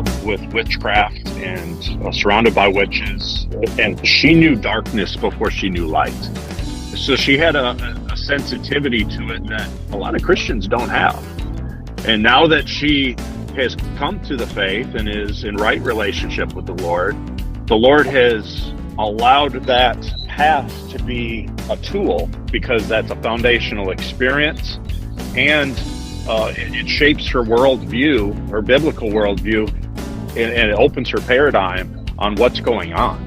grew up with witchcraft and surrounded by witches, and she knew darkness before she knew light. So she had a sensitivity to it that a lot of Christians don't have. And now that she has come to the faith and is in right relationship with the Lord has allowed that path to be a tool, because that's a foundational experience, and it shapes her worldview, her biblical worldview, and it opens her paradigm on what's going on.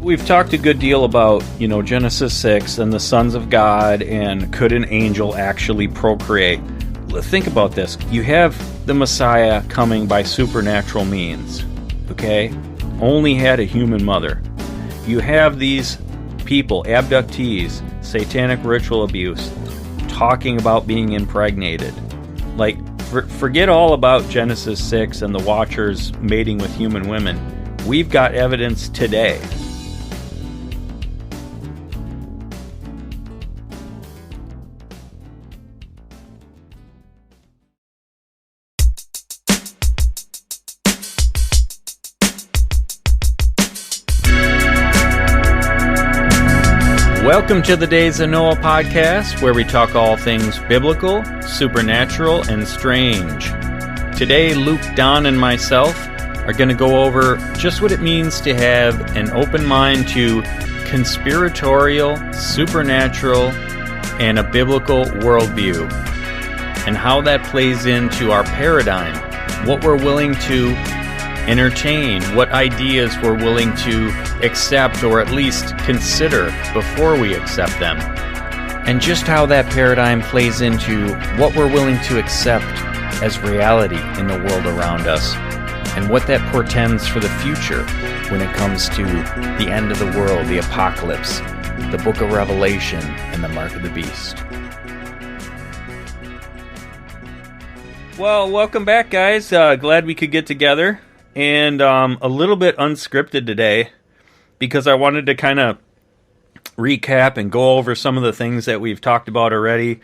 We've talked a good deal about, Genesis 6 and the sons of God, and could an angel actually procreate? Think about this. You have the Messiah coming by supernatural means, okay? Only had a human mother. You have these people, abductees, satanic ritual abuse, talking about being impregnated. Like, forget all about Genesis 6 and the Watchers mating with human women. We've got evidence today. Welcome to the Days of Noah podcast, where we talk all things biblical, supernatural, and strange. Today, Luke, Don, and myself are going to go over just what it means to have an open mind to conspiratorial, supernatural, and a biblical worldview, and how that plays into our paradigm, what we're willing to entertain, what ideas we're willing to accept or at least consider before we accept them, and just how that paradigm plays into what we're willing to accept as reality in the world around us, and what that portends for the future when it comes to the end of the world, the apocalypse, the book of Revelation, and the mark of the beast. Well, welcome back, guys. Glad we could get together. And a little bit unscripted today, because I wanted to kind of recap and go over some of the things that we've talked about already,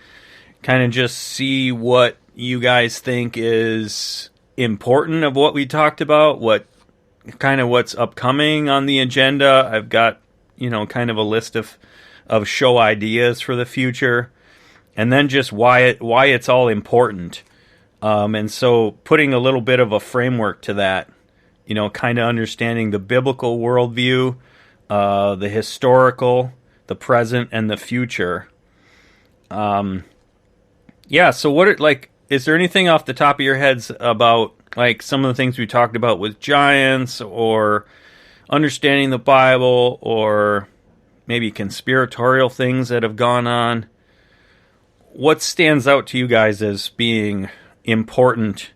kind of just see what you guys think is important of what we talked about, what's upcoming on the agenda. I've got, kind of a list of show ideas for the future, and then just why it's all important. And so putting a little bit of a framework to that, kind of understanding the biblical worldview, the historical, the present, and the future. So is there anything off the top of your heads about, like, some of the things we talked about with giants, or understanding the Bible, or maybe conspiratorial things that have gone on? What stands out to you guys as being important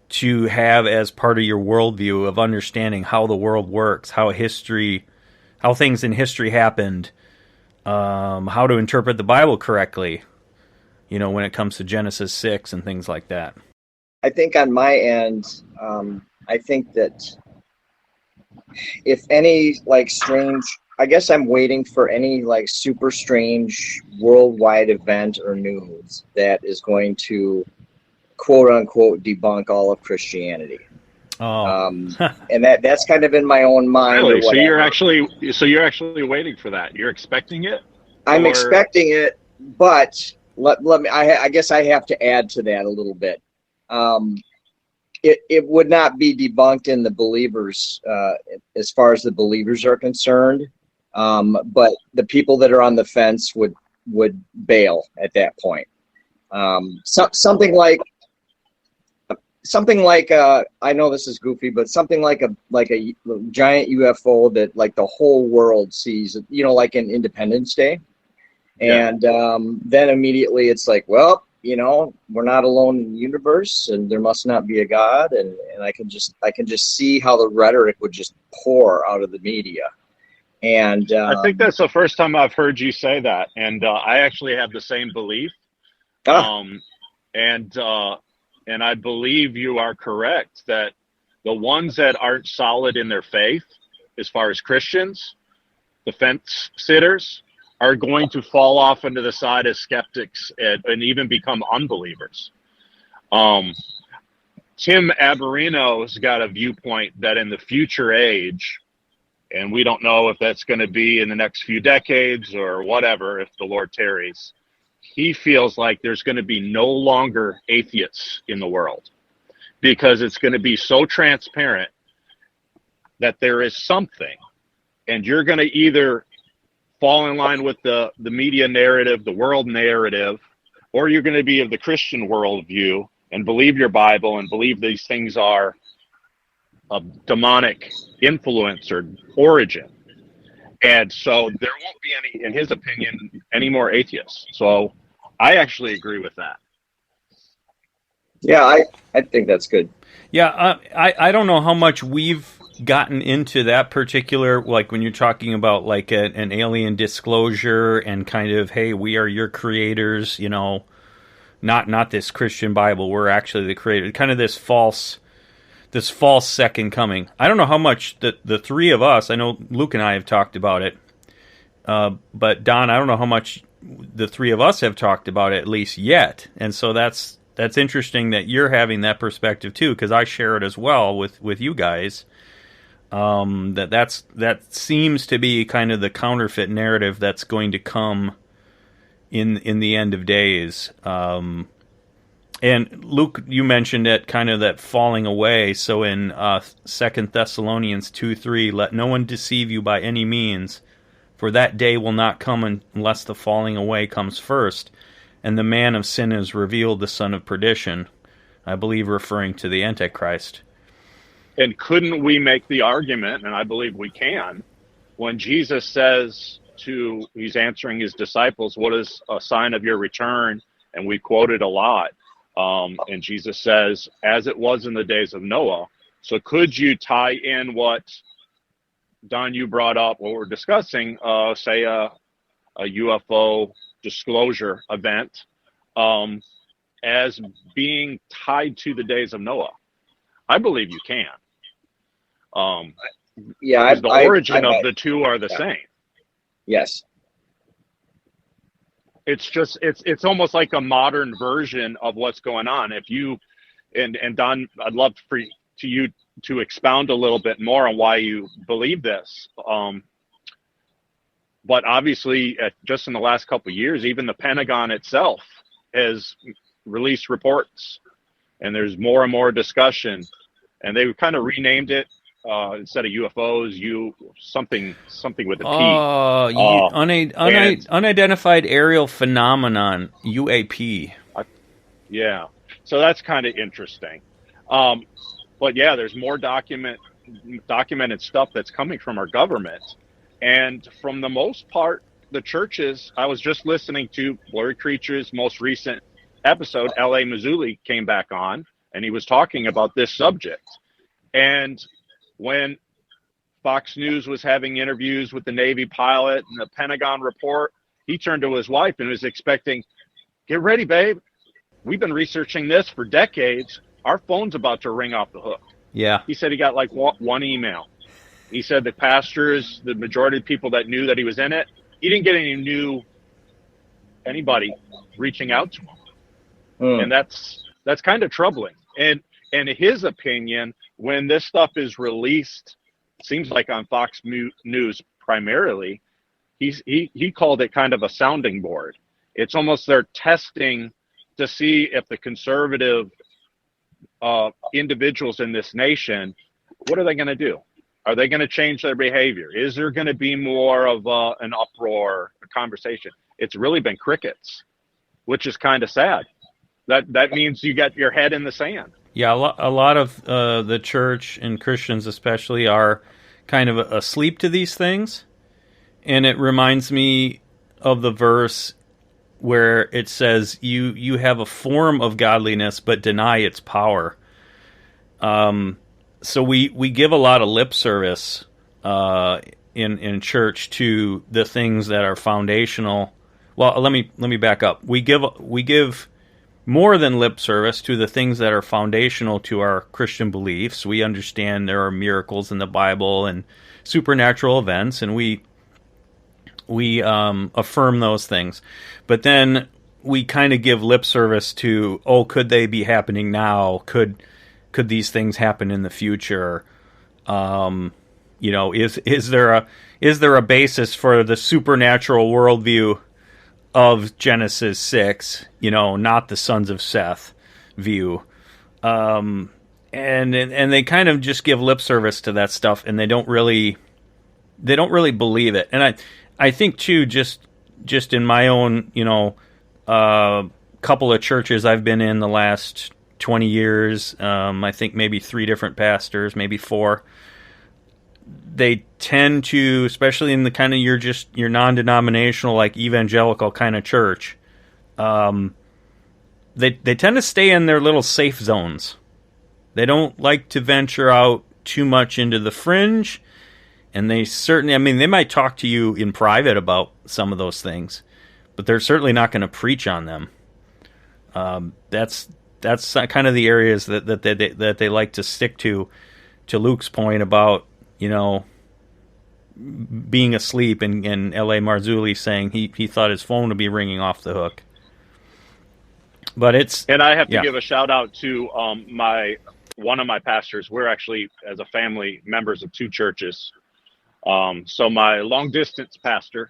to have as part of your worldview of understanding how the world works, how things in history happened, how to interpret the Bible correctly, when it comes to Genesis 6 and things like that? I think on my end, I think that if any, strange, I guess I'm waiting for any, super strange worldwide event or news that is going to quote unquote debunk all of Christianity. And that's kind of in my own mind. Really? So you're actually waiting for that. You're expecting it? I'm expecting it, but let me. I guess I have to add to that a little bit. It would not be debunked in the believers, as far as the believers are concerned. But the people that are on the fence would bail at that point. Something like I know this is goofy, but something like a giant UFO that, like, the whole world sees, like in Independence Day. Yeah. And then immediately it's like, well, we're not alone in the universe, and there must not be a God, and I can just see how the rhetoric would just pour out of the media. And I think that's the first time I've heard you say that, and I actually have the same belief. And I believe you are correct that the ones that aren't solid in their faith, as far as Christians, the fence sitters, are going to fall off into the side as skeptics and even become unbelievers. Tim Aberino's got a viewpoint that in the future age, and we don't know if that's going to be in the next few decades or whatever, if the Lord tarries, he feels like there's going to be no longer atheists in the world because it's going to be so transparent that there is something, and you're going to either fall in line with the media narrative, the world narrative, or you're going to be of the Christian worldview and believe your Bible and believe these things are of demonic influence or origin. And so there won't be any, in his opinion, any more atheists. So I actually agree with that. Yeah, I think that's good. Yeah, I don't know how much we've gotten into that particular, like when you're talking about like an alien disclosure and kind of, hey, we are your creators, you know, not this Christian Bible, we're actually the creator, kind of this false second coming. I don't know how much the three of us, I know Luke and I have talked about it, but Don, I don't know how much the three of us have talked about it at least yet, and so that's interesting that you're having that perspective too, because I share it as well with you guys. That seems to be kind of the counterfeit narrative that's going to come in the end of days. And Luke, you mentioned it, kind of that falling away. So in 2 Thessalonians 2:3, let no one deceive you by any means, for that day will not come unless the falling away comes first, and the man of sin is revealed, the son of perdition. I believe referring to the Antichrist. And couldn't we make the argument, and I believe we can, when Jesus says he's answering his disciples, what is a sign of your return? And we quoted a lot. And Jesus says, as it was in the days of Noah. So could you tie in what, Don, you brought up, what we're discussing, say a UFO disclosure event, as being tied to the days of Noah? I believe you can. Yeah, the origin of the two are the same. Yes. It's just it's almost like a modern version of what's going on. If you and Don, I'd love for you to expound a little bit more on why you believe this. But obviously, just in the last couple of years, even the Pentagon itself has released reports, and there's more and more discussion. And they kind of renamed it instead of UFOs, something with a P. Unidentified aerial phenomenon, UAP. Yeah, so that's kind of interesting. But yeah, there's more documented stuff that's coming from our government, and from the most part, the churches. I was just listening to Blurry Creature's most recent episode. L.A. Mazzulli came back on, and he was talking about this subject. And when Fox News was having interviews with the Navy pilot and the Pentagon report, he turned to his wife and was expecting, get ready, babe. We've been researching this for decades. Our phone's about to ring off the hook. Yeah. He said he got like one email. He said the pastors, the majority of people that knew that he was in it, he didn't get anybody reaching out to him. And that's kind of troubling. And in his opinion, when this stuff is released, seems like on Fox News primarily, he called it kind of a sounding board. It's almost they're testing to see if the conservative individuals in this nation, what are they going to do? Are they going to change their behavior? Is there going to be more of an uproar, a conversation? It's really been crickets, which is kind of sad. That means you got your head in the sand. Yeah, a lot of the church and Christians especially are kind of asleep to these things. And it reminds me of the verse where it says, you have a form of godliness but deny its power. So we give a lot of lip service in church to the things that are foundational. Well, let me back up. We give more than lip service to the things that are foundational to our Christian beliefs. We understand there are miracles in the Bible and supernatural events, and we affirm those things. But then we kind of give lip service to, could they be happening now? Could could these things happen in the future? Is there a basis for the supernatural worldview of Genesis 6? Not the sons of Seth view. And they kind of just give lip service to that stuff, and they don't really believe it. And I think too, just in my own, couple of churches I've been in the last 20 years, I think maybe 3 different pastors, maybe 4. They tend to, especially in the kind of your non-denominational, like evangelical kind of church, they tend to stay in their little safe zones. They don't like to venture out too much into the fringe, and they certainly, they might talk to you in private about some of those things, but they're certainly not going to preach on them. That's kind of the areas that they like to stick to. To Luke's point about, being asleep and L.A. Marzulli saying he thought his phone would be ringing off the hook. But and I have to give a shout out to one of my pastors. We're actually, as a family, members of 2 churches. So my long distance pastor,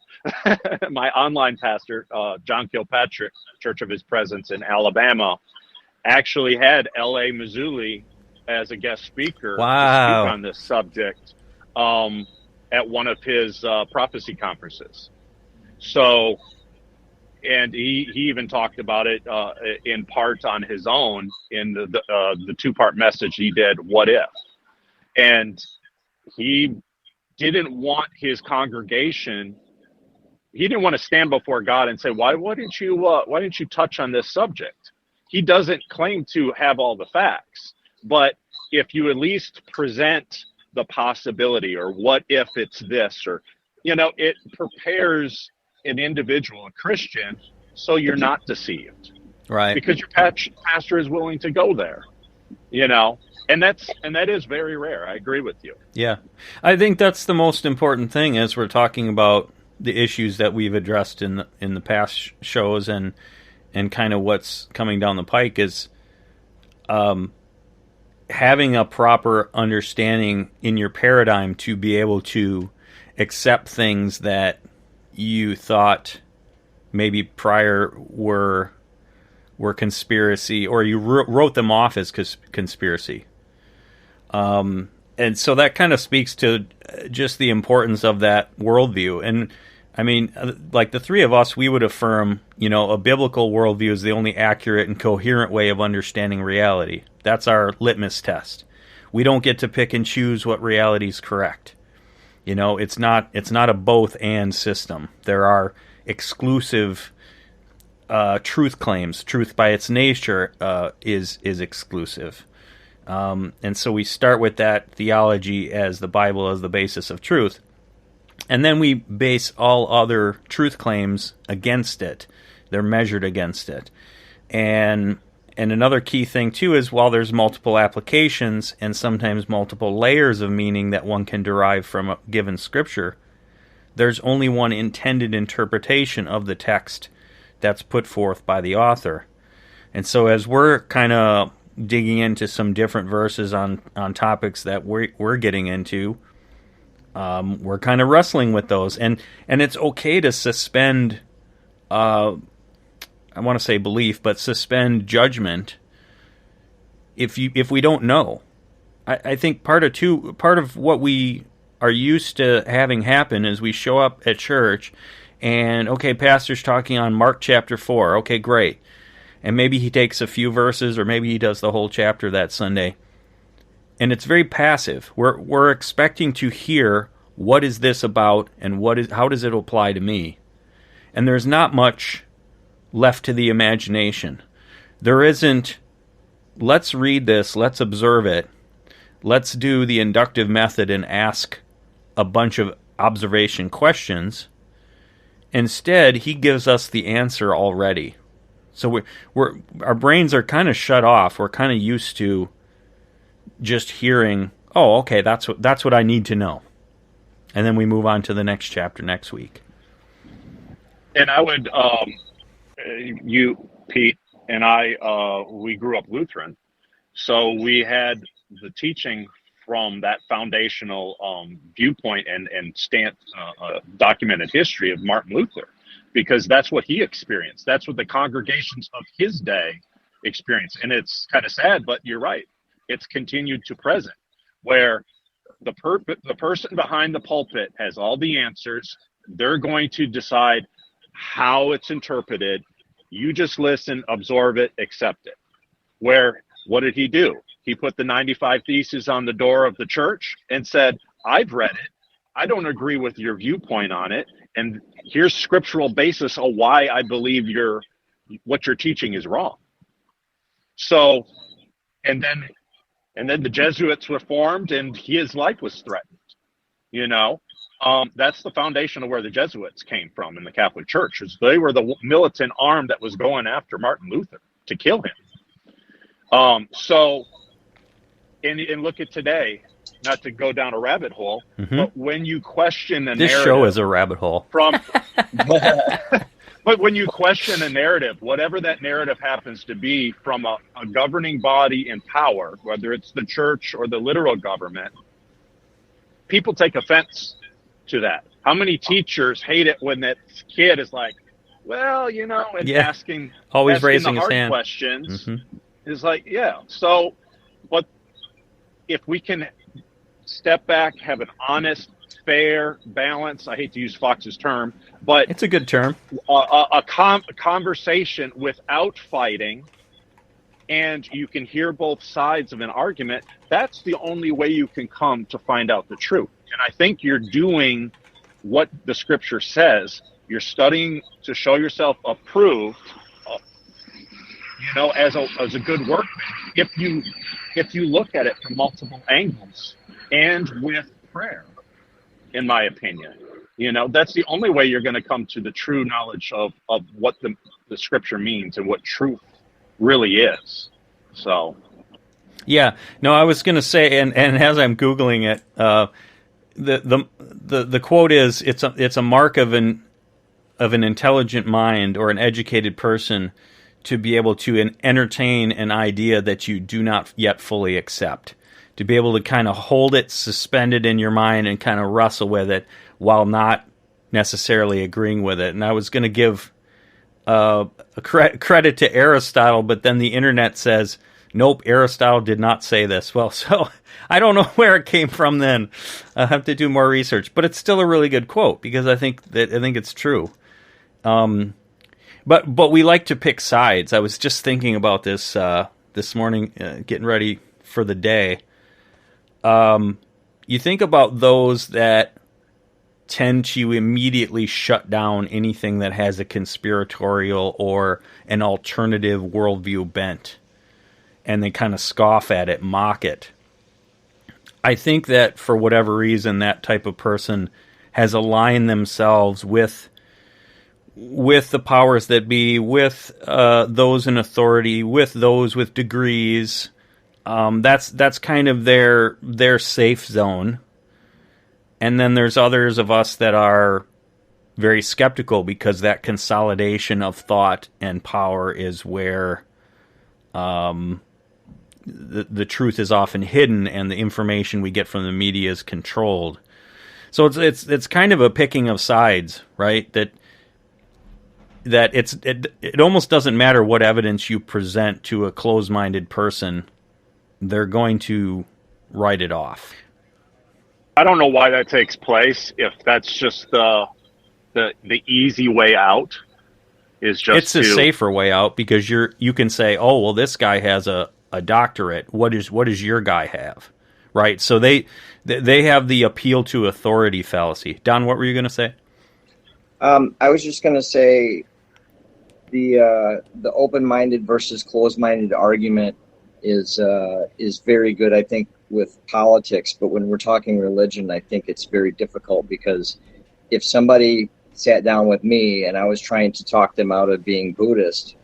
my online pastor, John Kilpatrick, Church of His Presence in Alabama, actually had L.A. Marzulli as a guest speaker to speak on this subject at one of his prophecy conferences. So, and he even talked about it in part on his own in the 2-part message he did, What If? And he didn't want his congregation, he didn't want to stand before God and say, why didn't you touch on this subject? He doesn't claim to have all the facts, but if you at least present the possibility, or what if it's this, or, it prepares an individual, a Christian, so you're not deceived. Right. Because your pastor is willing to go there, and that is very rare. I agree with you. Yeah. I think that's the most important thing as we're talking about the issues that we've addressed in the past shows and kind of what's coming down the pike is having a proper understanding in your paradigm to be able to accept things that you thought maybe prior were conspiracy, or you wrote them off as conspiracy. And so that kind of speaks to just the importance of that worldview. And like the 3 of us, we would affirm, a biblical worldview is the only accurate and coherent way of understanding reality. That's our litmus test. We don't get to pick and choose what reality is correct. It's not a both and system. There are exclusive truth claims. Truth by its nature is exclusive. And so we start with that theology as the Bible as the basis of truth. And then we base all other truth claims against it. They're measured against it. And another key thing, too, is while there's multiple applications and sometimes multiple layers of meaning that one can derive from a given scripture, there's only one intended interpretation of the text that's put forth by the author. And so as we're kind of digging into some different verses on topics that we're getting into, we're kind of wrestling with those, and it's okay to suspend, I want to say belief, but suspend judgment if we don't know. I think part of what we are used to having happen is we show up at church, and okay, pastor's talking on Mark chapter 4. Okay, great, and maybe he takes a few verses, or maybe he does the whole chapter that Sunday. And it's very passive. We're expecting to hear, what is this about, and how does it apply to me? And there's not much left to the imagination. There isn't, let's read this, let's observe it, let's do the inductive method and ask a bunch of observation questions. Instead, he gives us the answer already. So our brains are kind of shut off. We're kind of used to just hearing, oh, okay, that's what I need to know. And then we move on to the next chapter next week. And I would, you, Pete, and I, we grew up Lutheran. So we had the teaching from that foundational viewpoint and documented history of Martin Luther, because that's what he experienced. That's what the congregations of his day experienced. And it's kind of sad, but you're right. It's continued to present, where the person behind the pulpit has all the answers. They're going to decide how it's interpreted. You just listen, absorb it, accept it. Where, what did he do? He put the 95 Theses on the door of the church and said, I've read it. I don't agree with your viewpoint on it. And here's scriptural basis of why I believe what you're teaching is wrong. So, and then the Jesuits were formed, and his life was threatened. That's the foundation of where the Jesuits came from in the Catholic Church. Is they were the militant arm that was going after Martin Luther to kill him. And look at today, not to go down a rabbit hole, but when you question the this narrative, show is a rabbit hole. But when you question a narrative, whatever that narrative happens to be from a governing body in power, whether it's the church or the literal government, people take offense to that. How many teachers hate it when that kid is like, well, and asking raising the his hard hand. questions. Is like, yeah. So, but if we can step back, have an honest, fair balance, I hate to use Fox's term, but it's a good term, a conversation without fighting, and you can hear both sides of an argument, that's the only way you can come to find out the truth. And I think you're doing what the scripture says. You're studying to show yourself approved, as a good workman, if you look at it from multiple angles and with prayer, in my opinion. That's the only way you're going to come to the true knowledge of what the scripture means and what truth really is. So, yeah. No, I was going to say, and as I'm Googling it, the quote is, it's a mark of an intelligent mind or an educated person to be able to entertain an idea that you do not yet fully accept, to be able to kind of hold it suspended in your mind and kind of wrestle with it while not necessarily agreeing with it. And I was going to give a credit to Aristotle, but then the internet says, nope, Aristotle did not say this. Well, so I don't know where it came from then. I'll have to do more research, but it's still a really good quote because I think it's true. But we like to pick sides. I was just thinking about this this morning, getting ready for the day. You think about those that tend to immediately shut down anything that has a conspiratorial or an alternative worldview bent, and they kind of scoff at it, mock it. I think that for whatever reason, that type of person has aligned themselves with the powers that be, with those in authority, with those with degrees. That's kind of their safe zone. And then there's others of us that are very skeptical because that consolidation of thought and power is where the truth is often hidden and the information we get from the media is controlled. So it's kind of a picking of sides, right? That it almost doesn't matter what evidence you present to a closed-minded person, they're going to write it off. I don't know why that takes place. If that's just the easy way out, is just it's a safer way out because you can say, oh well, this guy has a doctorate. What does your guy have, right? So they have the appeal to authority fallacy. Don, what were you going to say? I was just going to say the open-minded versus closed-minded argument is very good, I think, with politics. But when we're talking religion, I think it's very difficult because if somebody sat down with me and I was trying to talk them out of being Buddhist,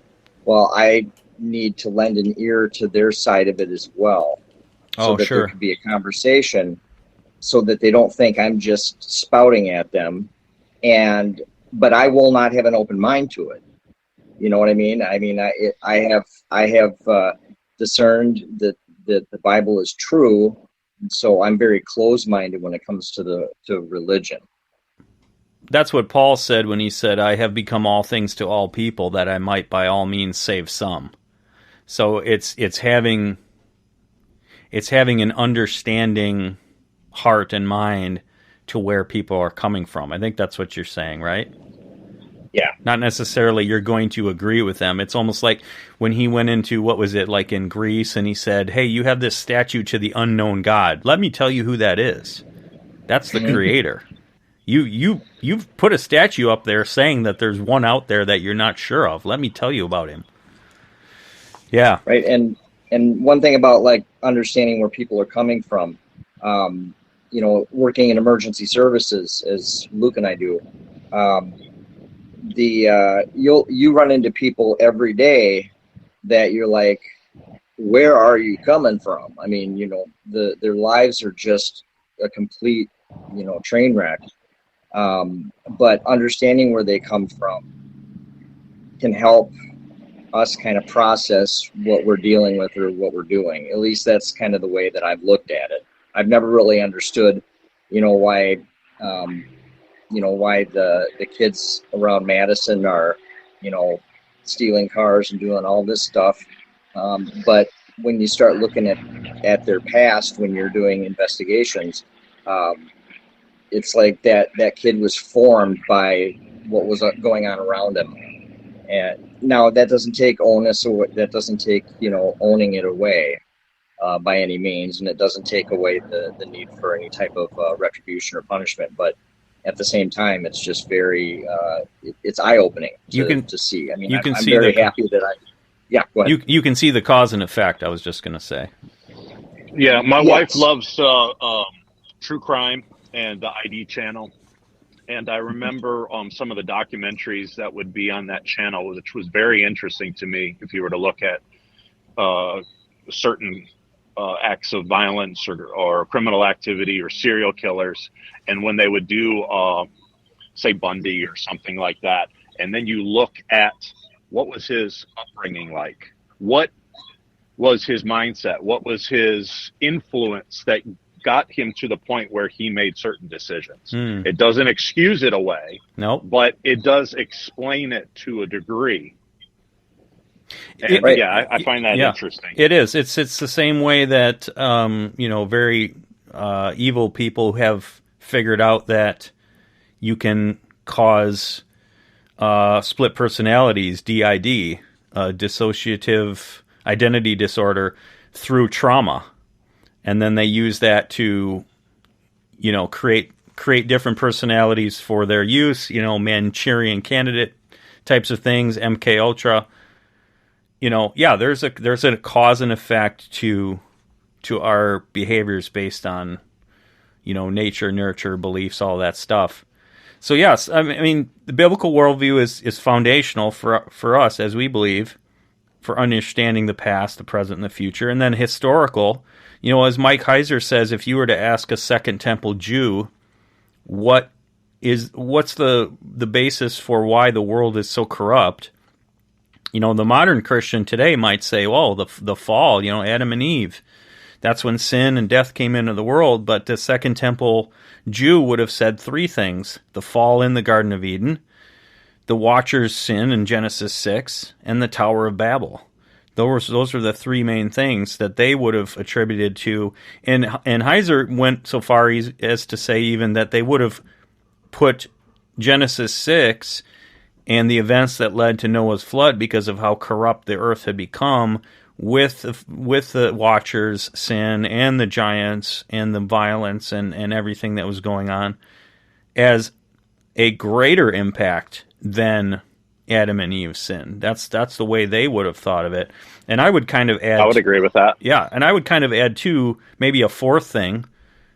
well, I need to lend an ear to their side of it as well. So that there could be a conversation so that they don't think I'm just spouting at them. But I will not have an open mind to it. You know what I mean? I mean, I have discerned that the Bible is true. And so I'm very closed-minded when it comes to religion. That's what Paul said when he said, I have become all things to all people, that I might by all means save some. So it's having an understanding heart and mind to where people are coming from. I think that's what you're saying, right? Yeah. Not necessarily you're going to agree with them. It's almost like when he went into, what was it, like in Greece, and he said, hey, you have this statue to the unknown God. Let me tell you who that is. That's the creator. You've put a statue up there saying that there's one out there that you're not sure of. Let me tell you about him. Yeah. Right. And one thing about like understanding where people are coming from, working in emergency services as Luke and I do, you run into people every day that you're like, where are you coming from? I mean, their lives are just a complete, train wreck. But understanding where they come from can help us kind of process what we're dealing with or what we're doing. At least that's kind of the way that I've looked at it. I've never really understood, why the kids around Madison are, stealing cars and doing all this stuff. But when you start looking at their past, when you're doing investigations, it's like that kid was formed by what was going on around him. And now that doesn't take onus, or that doesn't take, owning it away by any means. And it doesn't take away the need for any type of retribution or punishment. But at the same time, it's just very, it's eye-opening to see. I mean, I'm very happy that yeah, go ahead. You can see the cause and effect, I was just going to say. Yeah, my wife loves true crime and the ID channel. And I remember some of the documentaries that would be on that channel, which was very interesting to me if you were to look at certain acts of violence or criminal activity or serial killers. And when they would do, say, Bundy or something like that, and then you look at what was his upbringing like? What was his mindset? What was his influence that got him to the point where he made certain decisions? It doesn't excuse it away. Nope. But it does explain it to a degree. And I find that interesting. It is. It's the same way that very evil people have figured out that you can cause split personalities, DID, dissociative identity disorder, through trauma. And then they use that to, create different personalities for their use, Manchurian Candidate types of things, MK Ultra. There's a cause and effect to our behaviors based on, nature, nurture, beliefs, all that stuff. So yes, I mean the biblical worldview is foundational for us, as we believe, for understanding the past, the present, and the future, and then historical. As Mike Heiser says, if you were to ask a Second Temple Jew, what's the basis for why the world is so corrupt? The modern Christian today might say, well, the fall, Adam and Eve, that's when sin and death came into the world. But the Second Temple Jew would have said three things: the fall in the Garden of Eden, the Watcher's sin in Genesis 6, and the Tower of Babel. Those are the three main things that they would have attributed to. And Heiser went so far as to say even that they would have put Genesis 6 and the events that led to Noah's flood, because of how corrupt the earth had become, with the Watcher's sin and the giants and the violence and everything that was going on, as a greater impact than Adam and Eve's sin. That's the way they would have thought of it. And I would kind of add... I would agree with that. Yeah, and I would kind of add, too, maybe a fourth thing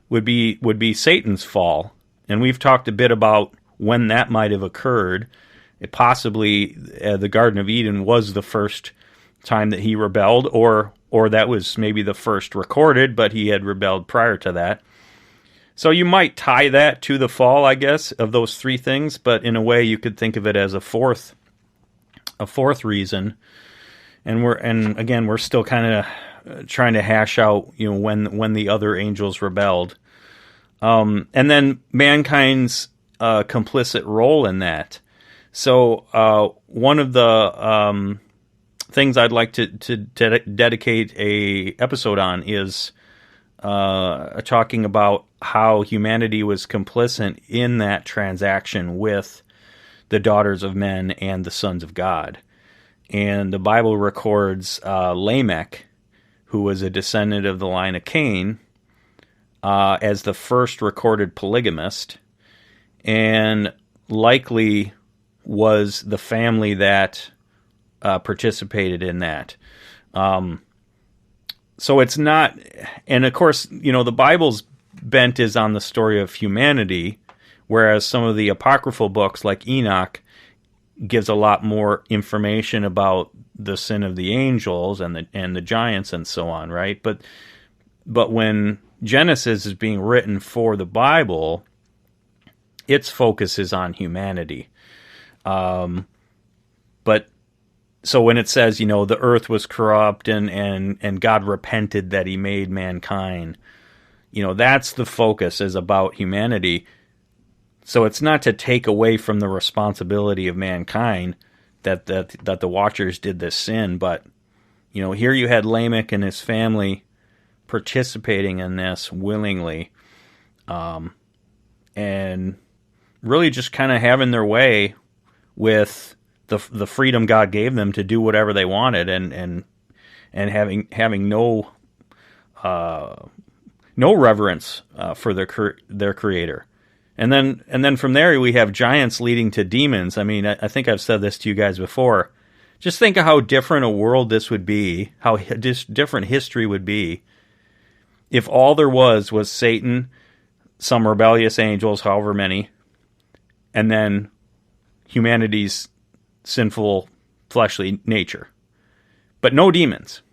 would be Satan's fall. And we've talked a bit about when that might have occurred. Possibly the Garden of Eden was the first time that he rebelled, or that was maybe the first recorded, but he had rebelled prior to that. So you might tie that to the fall, I guess, of those three things, but in a way you could think of it as a fourth reason. and again we're still kind of trying to hash out, when the other angels rebelled, and then mankind's complicit role in that. So one of the things I'd like to dedicate a episode on is talking about how humanity was complicit in that transaction with the daughters of men and the sons of God. And the Bible records Lamech, who was a descendant of the line of Cain, as the first recorded polygamist, and likely was the family that participated in that. So it's not, and of course, the Bible's bent is on the story of humanity, whereas some of the apocryphal books like Enoch gives a lot more information about the sin of the angels and the giants and so on, right? But when Genesis is being written for the Bible, its focus is on humanity. But so when it says, the earth was corrupt and God repented that he made mankind, that's the focus, is about humanity. So it's not to take away from the responsibility of mankind that the Watchers did this sin, but here you had Lamech and his family participating in this willingly, and really just kind of having their way with the freedom God gave them to do whatever they wanted, and having no reverence for their Creator. And then from there we have giants leading to demons. I mean, I think I've said this to you guys before. Just think of how different a world this would be, how different history would be, if all there was Satan, some rebellious angels, however many, and then humanity's sinful fleshly nature, but no demons.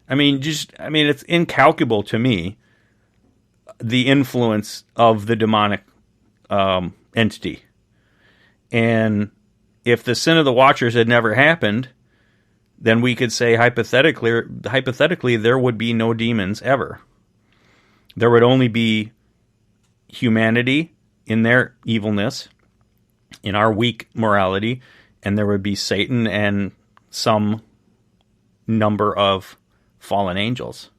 I mean, it's incalculable to me, the influence of the demonic entity. And if the sin of the Watchers had never happened, then we could say hypothetically there would be no demons ever. There would only be humanity in their evilness, in our weak morality, and there would be Satan and some number of fallen angels.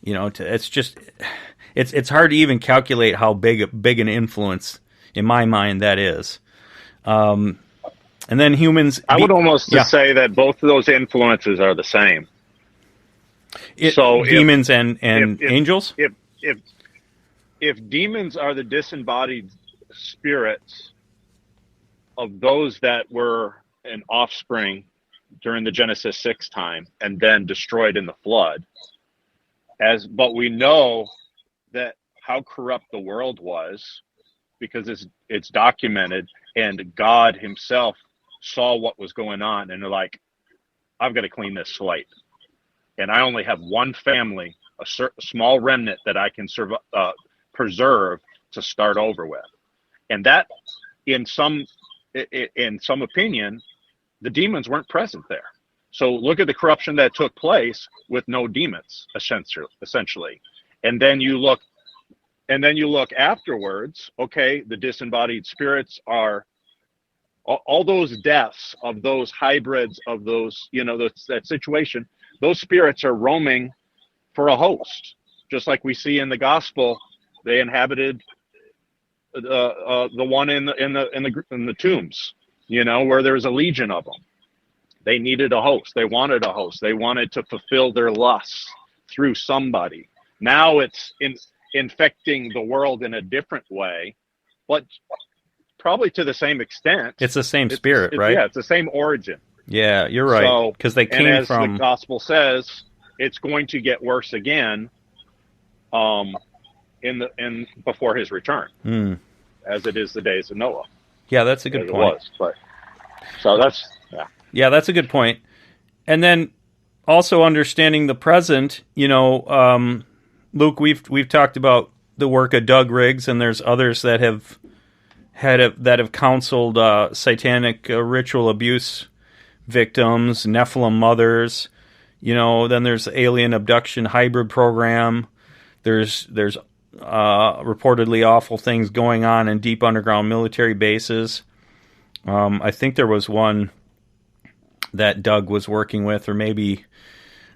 It's hard to even calculate how big an influence, in my mind, that is. And then humans. I would almost say that both of those influences are the same. Demons and angels. If demons are the disembodied spirits of those that were an offspring during the Genesis 6 time and then destroyed in the flood, but we know that how corrupt the world was because it's documented, and God himself saw what was going on, and they're like, I've got to clean this slate, and I only have one family, a small remnant that I can preserve to start over with. And that, in some opinion, the demons weren't present there. So look at the corruption that took place with no demons, essentially. And then you look afterwards, okay, the disembodied spirits are all those deaths of those hybrids of those, that situation, those spirits are roaming for a host. Just like we see in the gospel, they inhabited the one in the tombs, where there was a legion of them. They needed a host. They wanted a host. They wanted to fulfill their lusts through somebody. Now it's infecting the world in a different way, but probably to the same extent. It's the same spirit, right? Yeah, it's the same origin. Yeah, you're right. Because they came from. And as the gospel says, it's going to get worse again, before his return, as it is the days of Noah. Yeah, that's a good point. Yeah, that's a good point. And then also understanding the present, Luke, we've talked about the work of Doug Riggs, and there's others that have counseled satanic ritual abuse victims, Nephilim mothers. Then there's the alien abduction hybrid program. There's reportedly awful things going on in deep underground military bases. I think there was one that Doug was working with, or maybe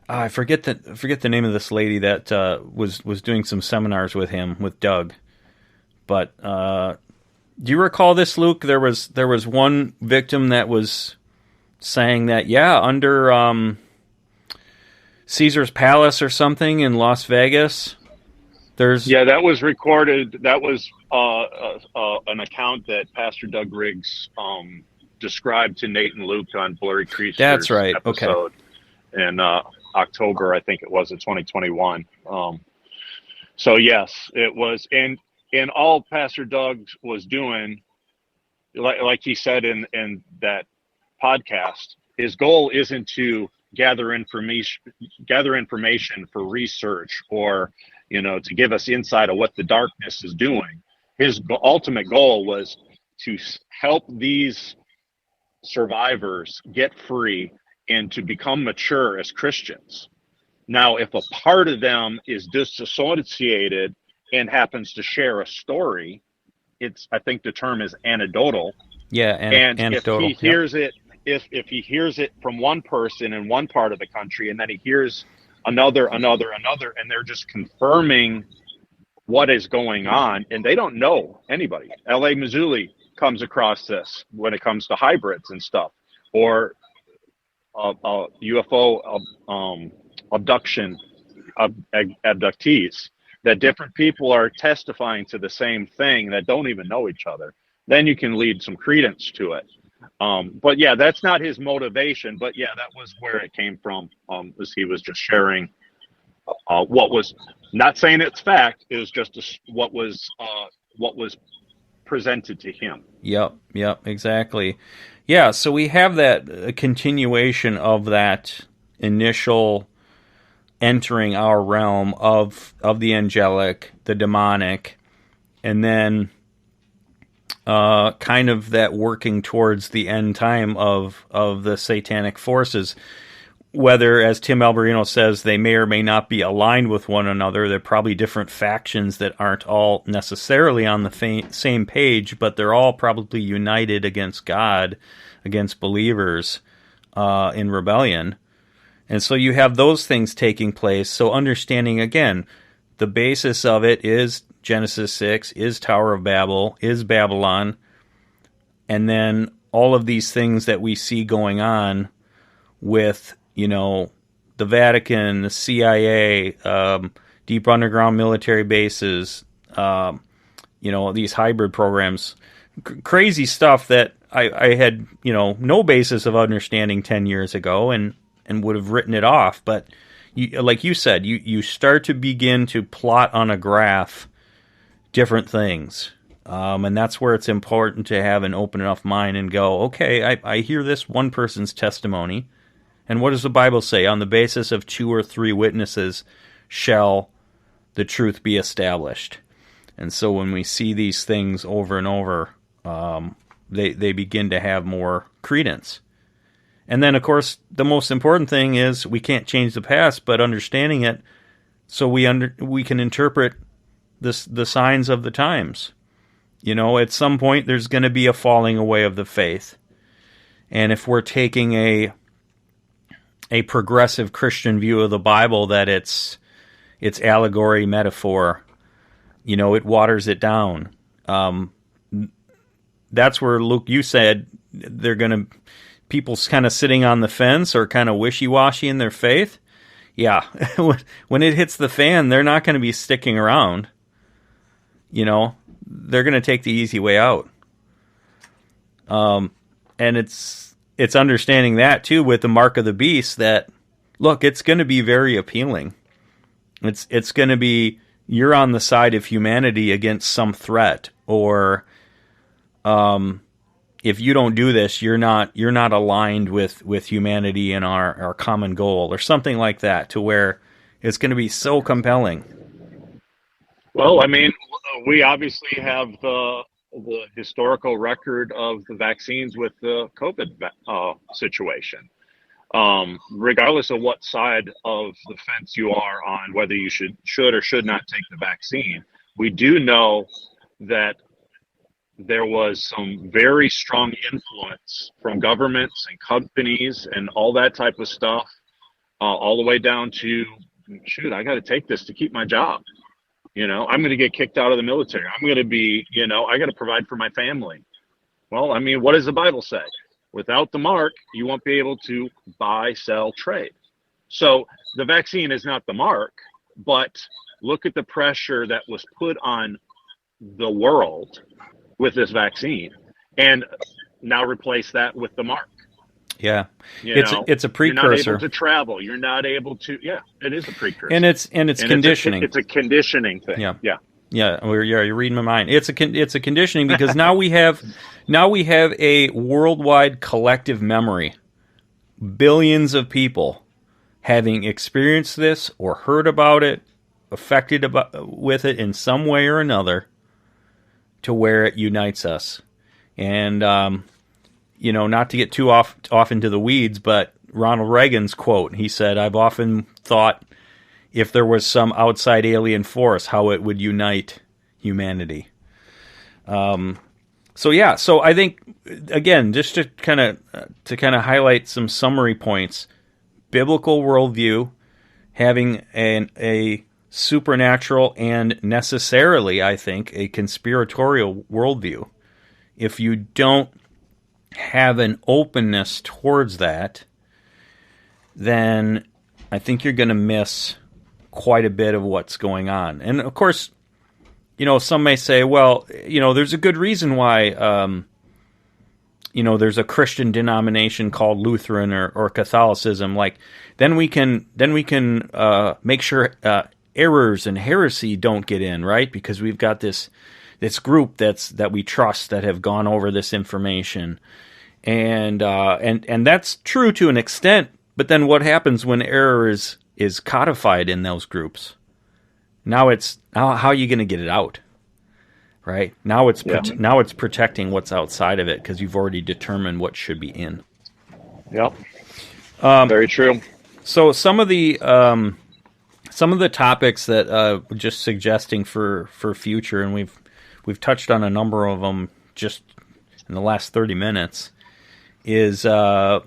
I forget the name of this lady that was doing some seminars with him, with Doug. But do you recall this, Luke? There was one victim that was saying that under Caesar's Palace or something in Las Vegas. That was recorded. That was an account that Pastor Doug Riggs described to Nate and Luke on Blurry Creature's That's right. episode in October, I think it was, of 2021. So yes, it was. And all Pastor Doug was doing, like he said in that podcast, his goal isn't to gather information for research or to give us insight of what the darkness is doing. His ultimate goal was to help these survivors get free and to become mature as Christians. Now, if a part of them is disassociated and happens to share a story, I think the term is anecdotal. Yeah, anecdotal. If he hears it, if he hears it from one person in one part of the country, and then he hears another, and they're just confirming what is going on, and they don't know anybody. L.A. Mazzulli comes across this when it comes to hybrids and stuff, or UFO abduction abductees, that different people are testifying to the same thing that don't even know each other. Then you can lead some credence to it. But yeah, that's not his motivation. But yeah, that was where it came from. Was he was just sharing what was, not saying it's fact. It was just what was presented to him. Yep, exactly. Yeah, so we have that continuation of that initial entering our realm of the angelic, the demonic, and then kind of that working towards the end time of the satanic forces. Whether, as Tim Alberino says, they may or may not be aligned with one another. They're probably different factions that aren't all necessarily on the same page, but they're all probably united against God, against believers in rebellion. And so you have those things taking place. So understanding, again, the basis of it is Genesis 6, is Tower of Babel, is Babylon, and then all of these things that we see going on with, the Vatican, the CIA, deep underground military bases, these hybrid programs, crazy stuff that I had, no basis of understanding 10 years ago and would have written it off. But like you said, you start to begin to plot on a graph different things. And that's where it's important to have an open enough mind and go, okay, I hear this one person's testimony. And what does the Bible say? On the basis of 2 or 3 witnesses shall the truth be established. And so when we see these things over and over, they begin to have more credence. And then, of course, the most important thing is we can't change the past, but understanding it so we can interpret the signs of the times. At some point there's going to be a falling away of the faith. And if we're taking a progressive Christian view of the Bible, that it's allegory, metaphor, it waters it down. That's where, Luke, you said people's kind of sitting on the fence or kind of wishy-washy in their faith. Yeah, when it hits the fan, they're not going to be sticking around. They're going to take the easy way out. And it's understanding that too with the mark of the beast, that look, it's going to be very appealing. It's going to be, you're on the side of humanity against some threat, or if you don't do this, you're not aligned with humanity and our common goal, or something like that, to where it's going to be so compelling. Well, I mean, we obviously have the the historical record of the vaccines with the COVID situation. Regardless of what side of the fence you are on, whether you should or should not take the vaccine, we do know that there was some very strong influence from governments and companies and all that type of stuff, all the way down to, shoot, I got to take this to keep my job. I'm going to get kicked out of the military. I'm going to be, I got to provide for my family. Well, I mean, what does the Bible say? Without the mark, you won't be able to buy, sell, trade. So the vaccine is not the mark, but look at the pressure that was put on the world with this vaccine, and now replace that with the mark. Yeah, it's a precursor. You're not able to travel. You're not able to. Yeah, it is a precursor, and it's conditioning. It's a conditioning thing. Yeah. You're reading my mind. It's a conditioning, because now we have a worldwide collective memory. Billions of people having experienced this or heard about it, affected with it in some way or another, to where it unites us. And not to get too off into the weeds, but Ronald Reagan's quote, he said, "I've often thought, if there was some outside alien force, how it would unite humanity." So I think, again, just to kind of highlight some summary points: biblical worldview, having a supernatural and necessarily, I think, a conspiratorial worldview. If you don't have an openness towards that, then I think you're going to miss quite a bit of what's going on. And of course, some may say, well, there's a good reason why, there's a Christian denomination called Lutheran or Catholicism. Like, then we can make sure errors and heresy don't get in, right? Because we've got this group that we trust, that have gone over this information, and that's true to an extent. But then what happens when error is codified in those groups? Now how are you going to get it out? Right? Now it's protecting what's outside of it, because you've already determined what should be in. Yep. Very true. So some of the topics that just suggesting for future, and we've touched on a number of them just in the last 30 minutes, is I'm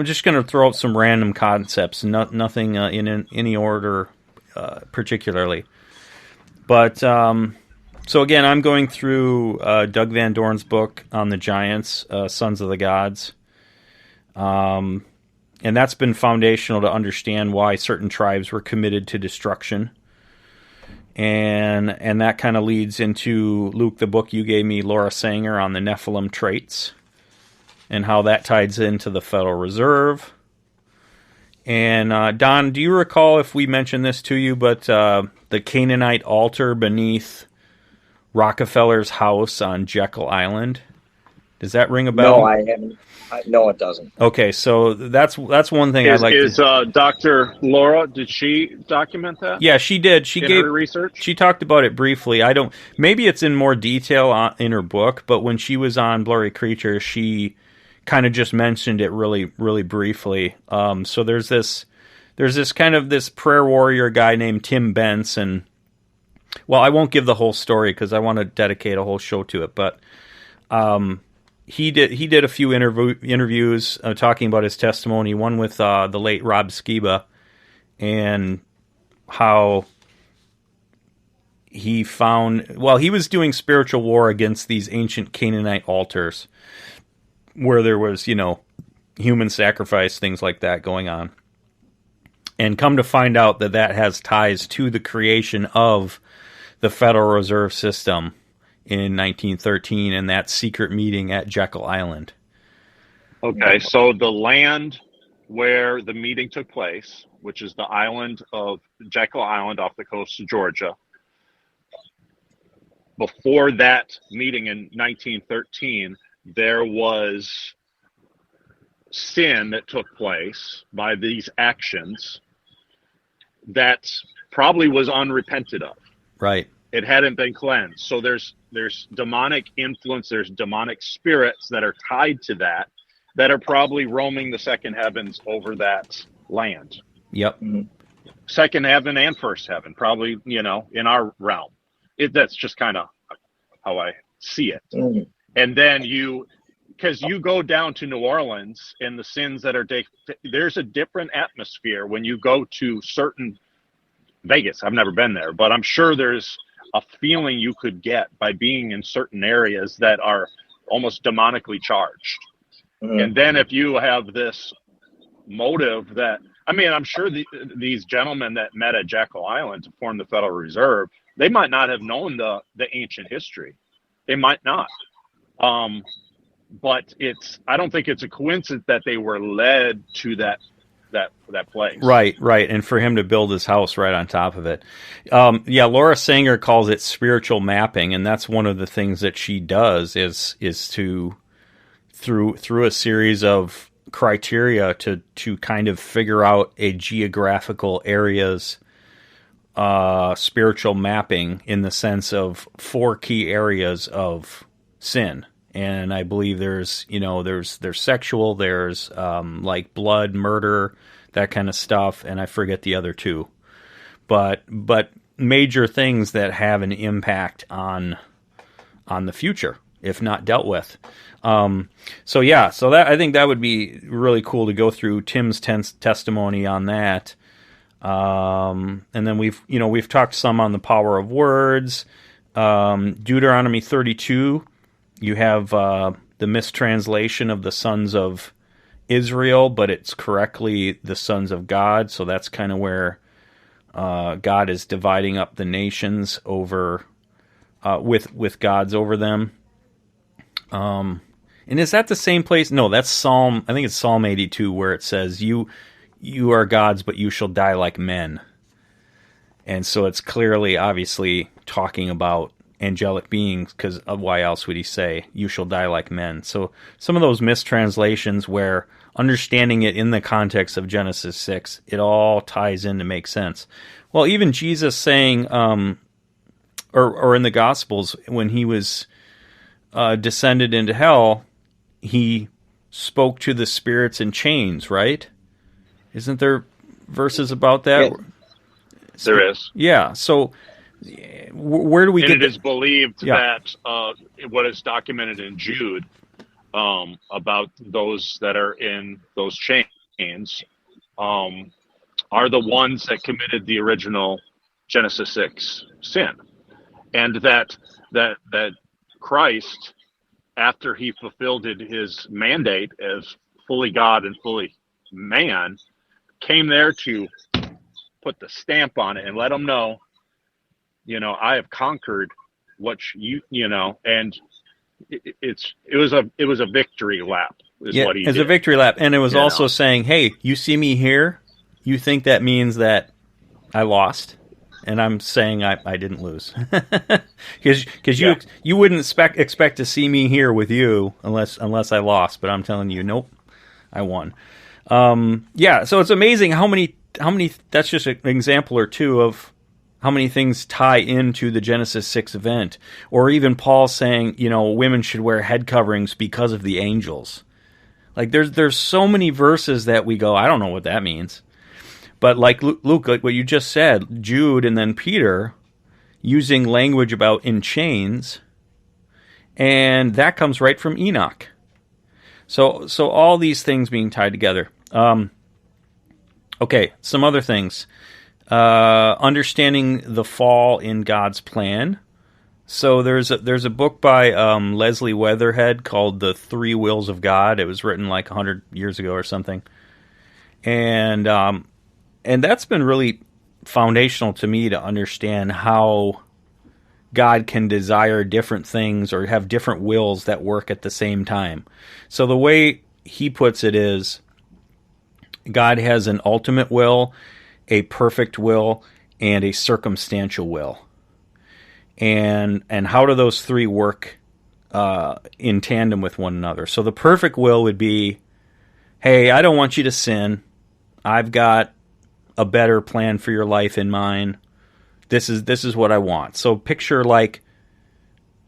just going to throw out some random concepts, nothing in any order particularly. But so again, I'm going through Doug Van Dorn's book on the Giants, Sons of the Gods. And that's been foundational to understand why certain tribes were committed to destruction. And that kind of leads into, Luke, the book you gave me, Laura Sanger, on the Nephilim traits, and how that ties into the Federal Reserve. And Don, do you recall if we mentioned this to you, but the Canaanite altar beneath Rockefeller's house on Jekyll Island? Does that ring a bell? No, I haven't. No, it doesn't. Okay, so that's one thing I'd like to... Is Dr. Laura, did she document that? Yeah, she did. She gave her research. She talked about it briefly. Maybe it's in more detail in her book, but when she was on Blurry Creature, she kind of just mentioned it really, really briefly. So there's this kind of this prayer warrior guy named Tim Benson. Well, I won't give the whole story because I want to dedicate a whole show to it, but he did a few interviews talking about his testimony. One with the late Rob Skiba, and how he was doing spiritual war against these ancient Canaanite altars, where there was human sacrifice, things like that going on, and come to find out that has ties to the creation of the Federal Reserve System in 1913 and that secret meeting at Jekyll Island. Okay, so the land where the meeting took place, which is the island of Jekyll Island off the coast of Georgia, before that meeting in 1913, there was sin that took place by these actions that probably was unrepented of. Right. It hadn't been cleansed. So there's demonic influence, there's demonic spirits that are tied to that are probably roaming the second heavens over that land. Yep. Second heaven and first heaven, probably, in our realm. That's just kind of how I see it. And then because you go down to New Orleans and the sins that are, there's a different atmosphere when you go to certain Vegas. I've never been there, but I'm sure there's a feeling you could get by being in certain areas that are almost demonically charged. And then if you have this motive that, I'm sure these gentlemen that met at Jekyll Island to form the Federal Reserve, they might not have known the ancient history. They might not. But I don't think it's a coincidence that they were led to that place. Right. And for him to build his house right on top of it. Laura Sanger calls it spiritual mapping, and that's one of the things that she does is to through a series of criteria to kind of figure out a geographical area's spiritual mapping in the sense of 4 key areas of sin. And I believe there's sexual, there's like blood, murder, that kind of stuff, and I forget the other 2. But major things that have an impact on the future, if not dealt with. So that I think that would be really cool to go through Tim's testimony on that. And then we've talked some on the power of words. Deuteronomy 32. You have the mistranslation of the sons of Israel, but it's correctly the sons of God. So that's kind of where God is dividing up the nations over with gods over them. And is that the same place? No, that's Psalm. I think it's Psalm 82 where it says, "You are gods, but you shall die like men." And so it's clearly, obviously, talking about angelic beings, because why else would he say, "You shall die like men"? So some of those mistranslations where understanding it in the context of Genesis 6, it all ties in to make sense. Well, even Jesus saying, or in the Gospels, when he was descended into hell, he spoke to the spirits in chains, right? Isn't there verses about that? Yeah, there is. Yeah, so where do we get? It is believed that what is documented in Jude about those that are in those chains are the ones that committed the original Genesis 6 sin, and that Christ, after he fulfilled his mandate as fully God and fully man, came there to put the stamp on it and let them know, I have conquered what and it was a victory lap. What he did. It's a victory lap, and it was also saying, "Hey, you see me here? You think that means that I lost?" And I'm saying I didn't lose, because you wouldn't expect to see me here with you unless I lost. But I'm telling you, nope, I won. So it's amazing how many. That's just an example or two of how many things tie into the Genesis 6 event, or even Paul saying, women should wear head coverings because of the angels. Like there's so many verses that we go, I don't know what that means. But like Luke, like what you just said, Jude and then Peter using language about in chains, and that comes right from Enoch. So all these things being tied together. Okay, some other things. Understanding the fall in God's plan. So there's a book by Leslie Weatherhead called The Three Wills of God. It was written like 100 years ago or something. And that's been really foundational to me to understand how God can desire different things or have different wills that work at the same time. So the way he puts it is, God has an ultimate will, a perfect will, and a circumstantial will. And how do those three work in tandem with one another? So the perfect will would be, hey, I don't want you to sin. I've got a better plan for your life in mind. This is what I want. So picture like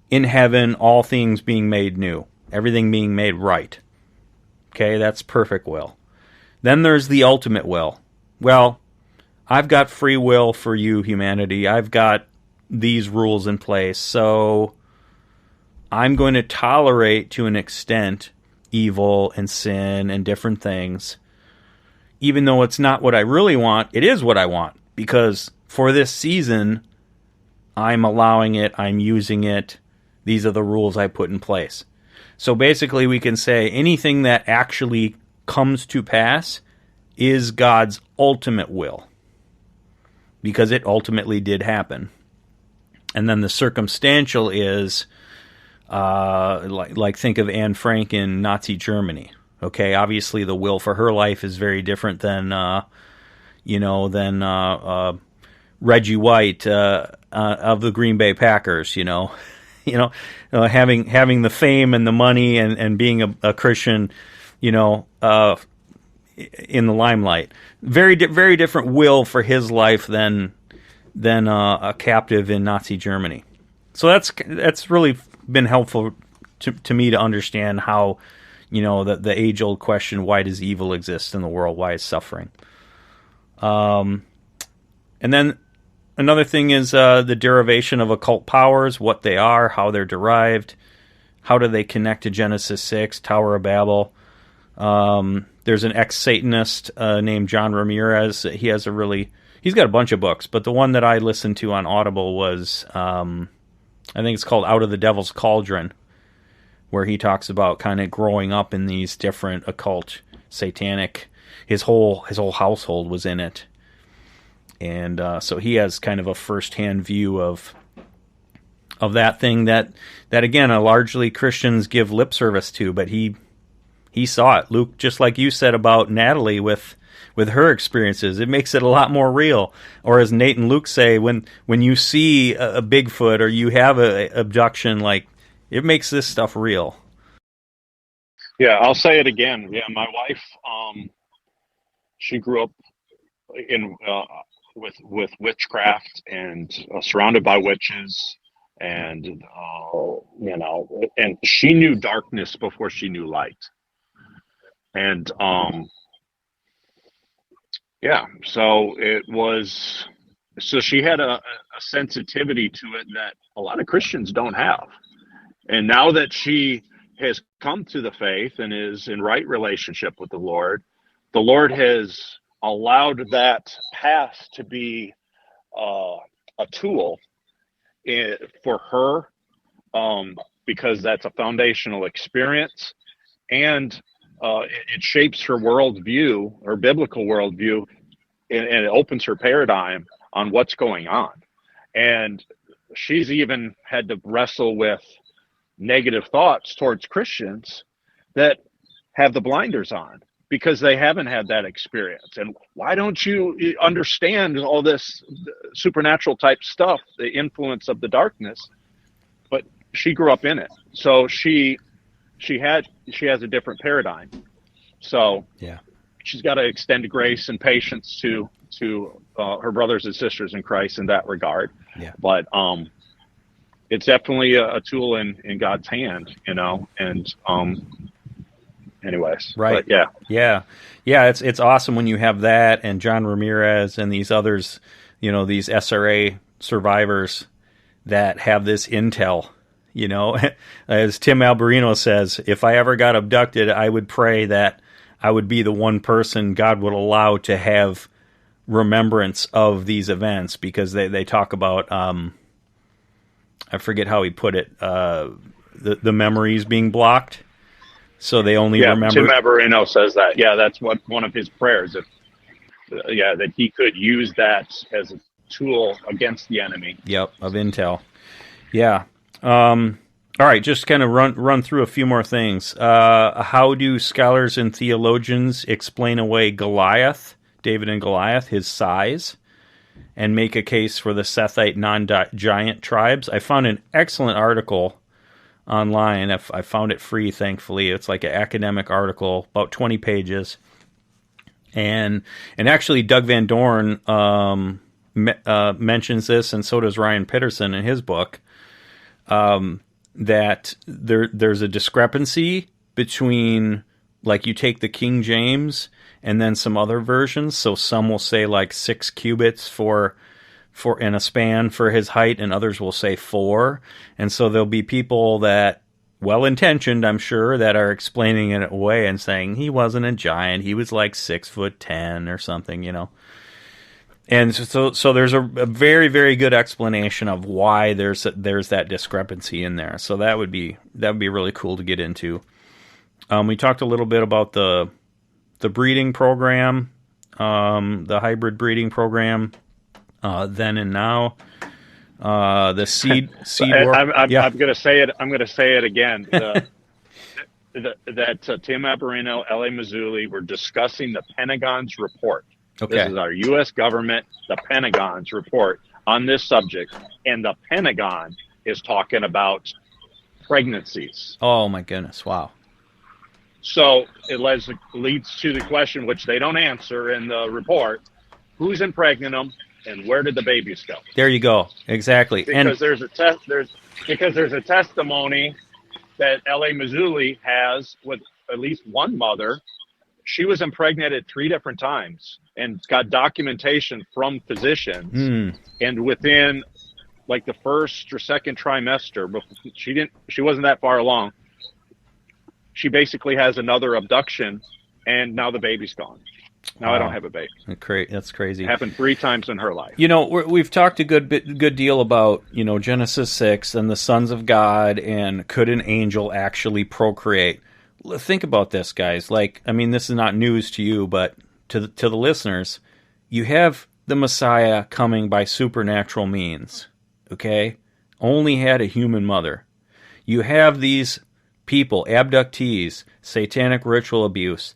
in heaven, all things being made new, everything being made right. Okay, that's perfect will. Then there's the ultimate will. Well, I've got free will for you, humanity. I've got these rules in place, so I'm going to tolerate to an extent evil and sin and different things. Even though it's not what I really want, it is what I want. Because for this season, I'm allowing it, I'm using it. These are the rules I put in place. So basically we can say anything that actually comes to pass is God's ultimate will. Because it ultimately did happen. And then the circumstantial is, like think of Anne Frank in Nazi Germany. Okay, obviously the will for her life is very different than Reggie White of the Green Bay Packers. Having the fame and the money and being a Christian, in the limelight. Very different will for his life than a captive in Nazi Germany. So that's really been helpful to me to understand how, the age-old question, why does evil exist in the world? Why is suffering? And then another thing is the derivation of occult powers, what they are, how they're derived, how do they connect to Genesis 6, Tower of Babel. There's an ex-Satanist named John Ramirez. He's got a bunch of books, but the one that I listened to on Audible was, I think it's called Out of the Devil's Cauldron, where he talks about kind of growing up in these different occult, satanic. His whole household was in it, and so he has kind of a first-hand view of that thing that again, largely Christians give lip service to, but he saw it. Luke, just like you said about Natalie with her experiences, it makes it a lot more real. Or as Nate and Luke say, when you see a Bigfoot or you have a abduction, like, it makes this stuff real. Yeah, I'll say it again. Yeah, my wife, she grew up in with witchcraft and surrounded by witches, and and she knew darkness before she knew light. And so she had a sensitivity to it that a lot of Christians don't have. And now that she has come to the faith and is in right relationship with the Lord has allowed that past to be a tool for her, because that's a foundational experience, and it shapes her worldview, or biblical worldview, and it opens her paradigm on what's going on. And she's even had to wrestle with negative thoughts towards Christians that have the blinders on because they haven't had that experience. And why don't you understand all this supernatural type stuff, the influence of the darkness? But she grew up in it. So she has a different paradigm. So yeah, she's got to extend grace and patience to her brothers and sisters in Christ in that regard. Yeah. But it's definitely a tool in God's hand, and anyways. Right. But yeah. It's awesome when you have that and John Ramirez and these others, these SRA survivors that have this intel. As Tim Alberino says, if I ever got abducted, I would pray that I would be the one person God would allow to have remembrance of these events, because they talk about, I forget how he put it, the memories being blocked. So they only remember. Tim Alberino says that. Yeah, that's one of his prayers. That he could use that as a tool against the enemy. Yep, of intel. Yeah. All right, just kind of run through a few more things. How do scholars and theologians explain away Goliath, David and Goliath, his size, and make a case for the Sethite non-giant tribes? I found an excellent article online. I found it free, thankfully. It's like an academic article, about 20 pages. And actually, Doug Van Dorn mentions this, and so does Ryan Pitterson in his book, that there's a discrepancy between, like, you take the King James and then some other versions. So some will say like 6 cubits for in a span for his height, and others will say 4. And so there'll be people that, well-intentioned, I'm sure, that are explaining it away and saying he wasn't a giant, he was like 6'10" or something, you know. And so there's a very, very good explanation of why there's that discrepancy in there. So that would be really cool to get into. We talked a little bit about the breeding program, the hybrid breeding program, then and now. The seed work. I'm going to say it. I'm going to say it again. That Tim Abarino, L.A. Mazzulli were discussing the Pentagon's report. Okay. This is our U.S. government, the Pentagon's report on this subject, and the Pentagon is talking about pregnancies. Oh my goodness! Wow. So it leads to the question, which they don't answer in the report: who's impregnating them, and where did the babies go? There you go. Exactly. Because there's a testimony that L.A. Mazzulli has with at least one mother. She was impregnated 3 different times and got documentation from physicians. And within like the first or second trimester, she wasn't that far along. She basically has another abduction, and now the baby's gone. Now I don't have a baby. That's crazy. It happened 3 times in her life. You know, we've talked a good deal about, you know, Genesis 6 and the sons of God, and could an angel actually procreate? Think about this, guys. Like, I mean, this is not news to you, but to the listeners, you have the Messiah coming by supernatural means, okay? Only had a human mother. You have these people, abductees, satanic ritual abuse,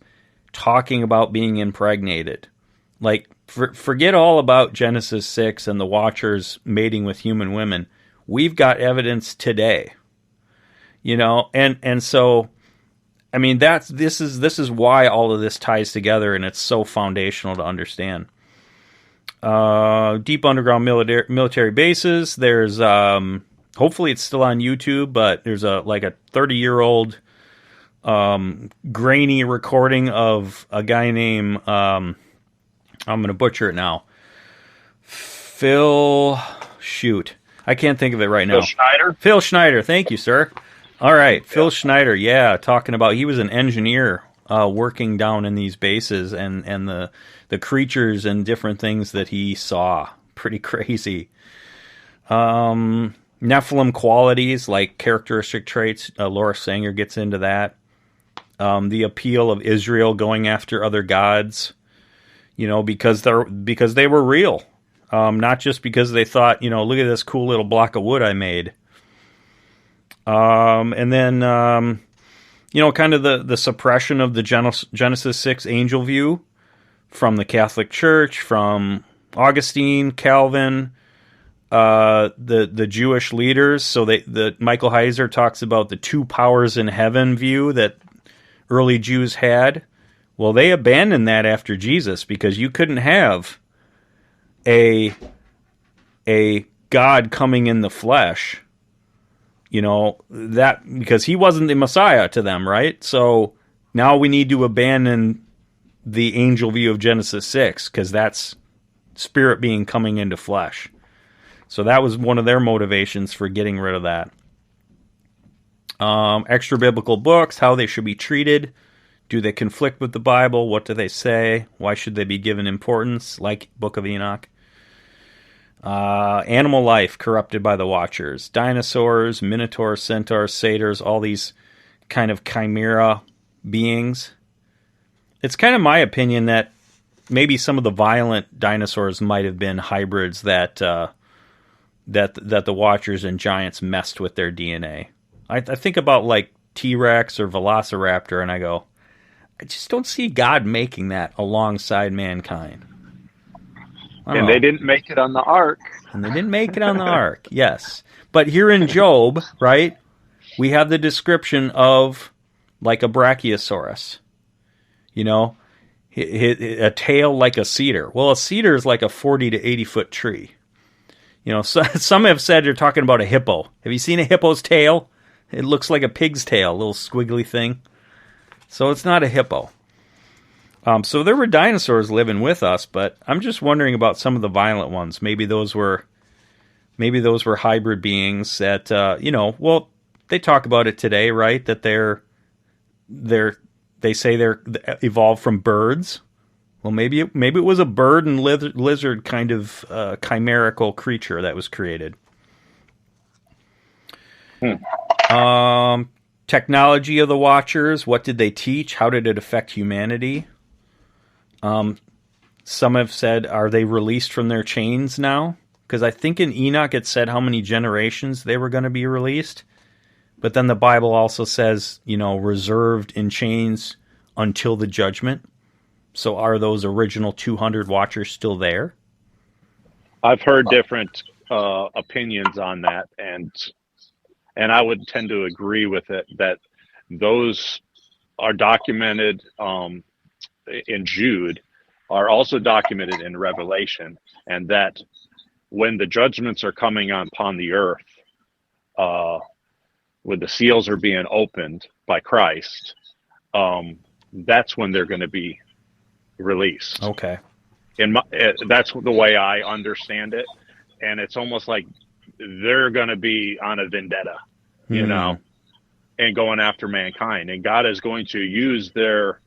talking about being impregnated. Like, forget all about Genesis 6 and the Watchers mating with human women. We've got evidence today, you know, and so, I mean, this is why all of this ties together, and it's so foundational to understand. Deep underground military bases. There's hopefully it's still on YouTube, but there's a 30-year-old grainy recording of a guy named I'm going to butcher it now. I can't think of it right now. Phil Schneider. Thank you, sir. All right, yeah. Phil Schneider. Yeah, talking about, he was an engineer working down in these bases, and the creatures and different things that he saw. Pretty crazy. Nephilim qualities, like characteristic traits. Laura Sanger gets into that. The appeal of Israel going after other gods, you know, because they were real, not just because they thought, you know, look at this cool little block of wood I made. And then, you know, kind of the suppression of the Genesis 6 angel view from the Catholic Church, from Augustine, Calvin, the Jewish leaders. So Michael Heiser talks about the 2 powers in heaven view that early Jews had. Well, they abandoned that after Jesus, because you couldn't have a God coming in the flesh, you know, that, because he wasn't the Messiah to them, right? So now we need to abandon the angel view of Genesis 6, because that's spirit being coming into flesh. So that was one of their motivations for getting rid of that. Extra biblical books, how they should be treated. Do they conflict with the Bible? What do they say? Why should they be given importance? Like Book of Enoch. Animal life corrupted by the Watchers. Dinosaurs, minotaurs, centaurs, satyrs, all these kind of chimera beings. It's kind of my opinion that maybe some of the violent dinosaurs might have been hybrids that the Watchers and giants messed with their DNA. I think about like T-Rex or Velociraptor, and I go, I just don't see God making that alongside mankind. And they didn't make it on the ark. And they didn't make it on the ark, yes. But here in Job, right, we have the description of like a brachiosaurus. You know, a tail like a cedar. Well, a cedar is like a 40 to 80 foot tree. So, some have said they're talking about a hippo. Have you seen a hippo's tail? It looks like a pig's tail, a little squiggly thing. So it's not a hippo. So there were dinosaurs living with us, but I'm just wondering about some of the violent ones. Maybe those were hybrid beings that, well, they talk about it today, right? That they say they're evolved from birds. Well, maybe it was a bird and lizard kind of chimerical creature that was created. Technology of the Watchers. What did they teach? How did it affect humanity? Some have said, are they released from their chains now? Because I think in Enoch it said how many generations they were going to be released. But then the Bible also says, reserved in chains until the judgment. So are those original 200 Watchers still there? I've heard different opinions on that, and I would tend to agree with it that those are documented in Jude, are also documented in Revelation, and that when the judgments are coming upon the earth, when the seals are being opened by Christ, that's when they're going to be released. Okay. That's the way I understand it, and it's almost like they're going to be on a vendetta, and going after mankind, and God is going to use their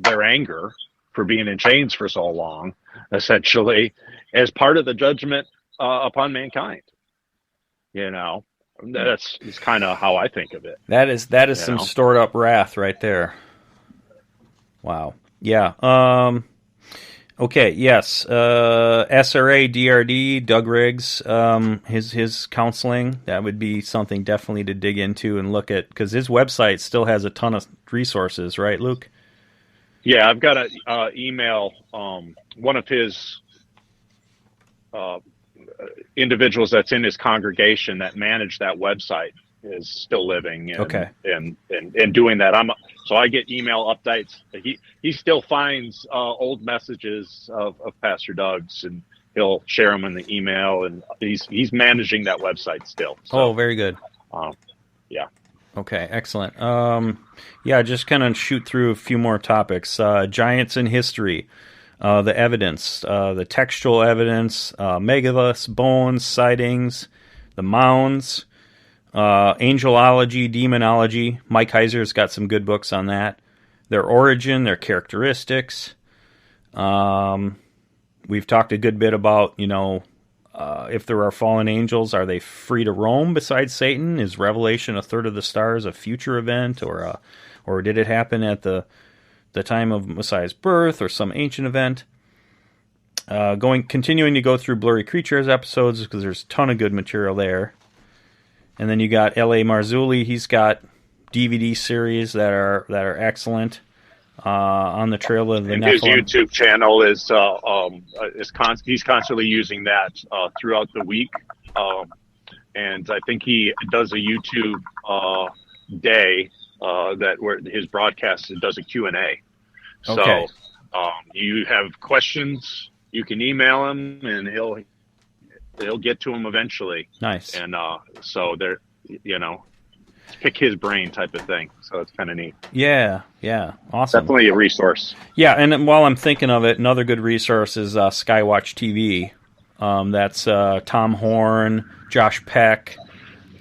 anger for being in chains for so long, essentially, as part of the judgment upon mankind. That's kind of how I think of it. That is some stored up wrath right there. Wow. Yeah. Okay. Yes. SRA, DRD, Doug Riggs, his counseling, that would be something definitely to dig into and look at, because his website still has a ton of resources, right, Luke? Yeah, I've got to email one of his individuals that's in his congregation that managed that website is still living and doing that. So I get email updates. He still finds old messages of Pastor Doug's, and he'll share them in the email, and he's managing that website still. So, very good. Yeah. Okay, excellent. Just kind of shoot through a few more topics. Giants in history, the evidence, the textual evidence, megaliths, bones, sightings, the mounds, angelology, demonology. Mike Heiser's got some good books on that. Their origin, their characteristics. We've talked a good bit about, if there are fallen angels, are they free to roam besides Satan? Is Revelation a third of the stars a future event, or did it happen at the time of Messiah's birth or some ancient event? Continuing to go through Blurry Creatures episodes, because there's a ton of good material there. And then you got L.A. Marzulli. He's got DVD series that are excellent. On the trail of the Nephilim. His YouTube channel is he's constantly using that throughout the week, and I think he does a YouTube day that where his broadcast does a Q&A. Okay. So you have questions, you can email him, and he'll get to them eventually. Nice. And so they're pick his brain type of thing. So it's kind of neat. Yeah, awesome. Definitely a resource. Yeah, and while I'm thinking of it, another good resource is Skywatch TV. That's Tom Horn, Josh Peck,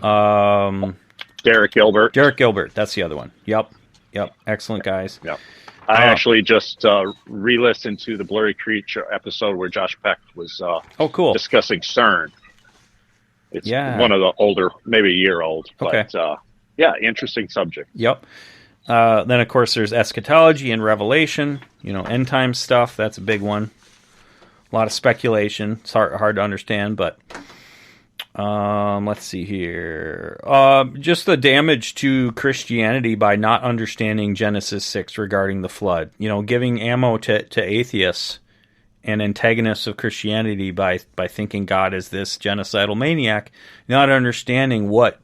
Derek Gilbert. Derek Gilbert, that's the other one. Yep, excellent guys. Yep. I actually just re-listened to the Blurry Creature episode where Josh Peck was cool. discussing CERN. It's one of the older, maybe a year old. Okay. But, interesting subject. Yep. Then, of course, there's eschatology and Revelation. End time stuff. That's a big one. A lot of speculation. It's hard to understand, but let's see here. Just the damage to Christianity by not understanding Genesis 6 regarding the flood. Giving ammo to atheists and antagonists of Christianity by thinking God is this genocidal maniac, not understanding what